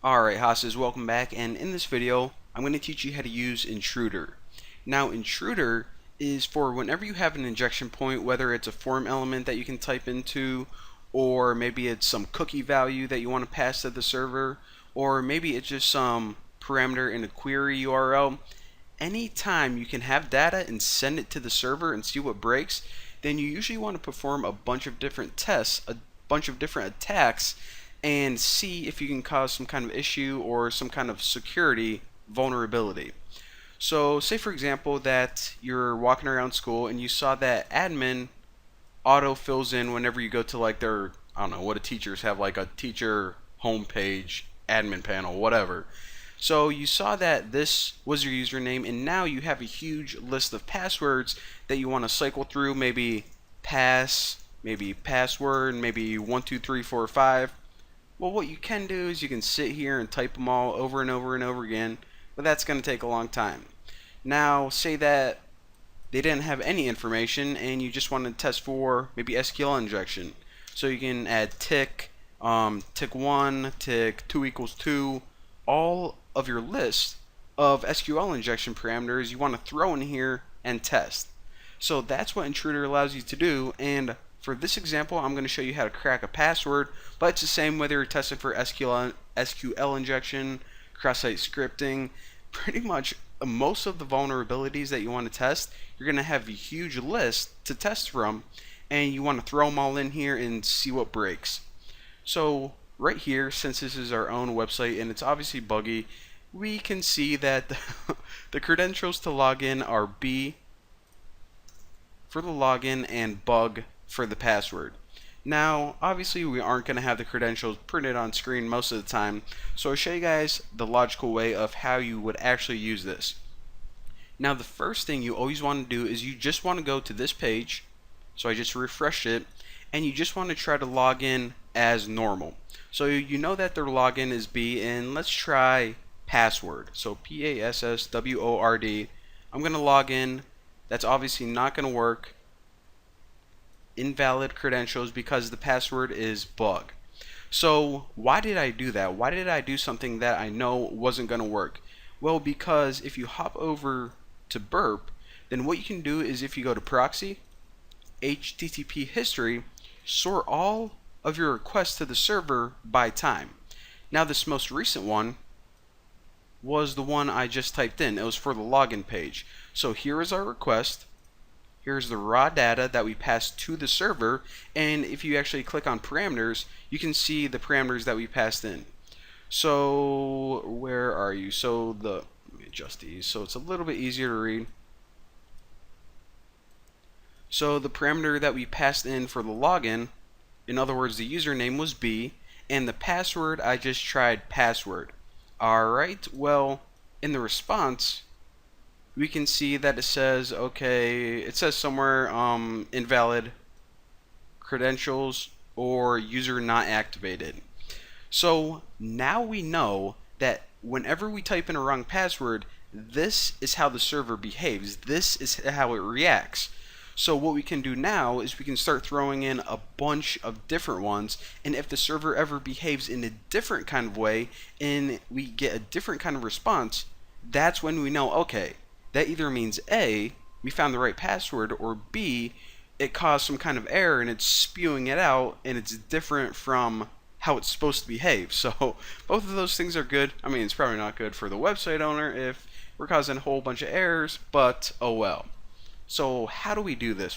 Alright, Hosses, welcome back, and in this video I'm going to teach you how to use Intruder. Now, Intruder is for whenever you have an injection point, whether it's a form element that you can type into, or maybe it's some cookie value that you want to pass to the server, or maybe it's just some parameter in a query URL. Anytime you can have data and send it to the server and see what breaks, then you usually want to perform a bunch of different tests, a bunch of different attacks, and see if you can cause some kind of issue or some kind of security vulnerability. So say for example that you're walking around school and you saw that admin auto fills in whenever you go to like their, I don't know, what do teachers have, like a teacher homepage, admin panel, whatever. So you saw that this was your username, and now you have a huge list of passwords that you want to cycle through, maybe pass, maybe password, maybe 12345. Well, what you can do is you can sit here and type them all over and over and over again, but that's going to take a long time. Now, say that they didn't have any information and you just want to test for maybe SQL injection. So you can add tick, tick1, tick 2 equals 2, all of your list of SQL injection parameters you want to throw in here and test. So that's what Intruder allows you to do, and for this example, I'm going to show you how to crack a password, but it's the same whether you're testing for SQL injection, cross-site scripting. Pretty much most of the vulnerabilities that you want to test, you're going to have a huge list to test from, and you want to throw them all in here and see what breaks. So right here, since this is our own website and it's obviously buggy, we can see that the credentials to log in are B for the login and bug for the password. Now, obviously we aren't going to have the credentials printed on screen most of the time, so I'll show you guys the logical way of how you would actually use this. Now, the first thing you always want to do is you just want to go to this page, so I just refreshed it, and you just want to try to log in as normal. So you know that their login is B, and let's try password. So PASSWORD. I'm going to log in. That's obviously not going to work. Invalid credentials because the password is bug. So why did I do that? Why did I do something that I know wasn't going to work? Well, because if you hop over to Burp, then what you can do is if you go to proxy, HTTP history, sort all of your requests to the server by time. Now this most recent one was the one I just typed in. It was for the login page. So here is our request. Here's the raw data that we passed to the server, and if you actually click on parameters, you can see the parameters that we passed in. So where are you? So let me adjust these so it's a little bit easier to read. So the parameter that we passed in for the login, in other words the username, was B, and the password I just tried password. Alright, well, in the response we can see that it says, okay, it says somewhere invalid credentials or user not activated. So now we know that whenever we type in a wrong password, this is how the server behaves. This is how it reacts. So what we can do now is we can start throwing in a bunch of different ones, and if the server ever behaves in a different kind of way and we get a different kind of response, that's when we know, okay, that either means A, we found the right password, or B, it caused some kind of error and it's spewing it out and it's different from how it's supposed to behave. So both of those things are good. I mean, it's probably not good for the website owner if we're causing a whole bunch of errors, but oh well. So how do we do this?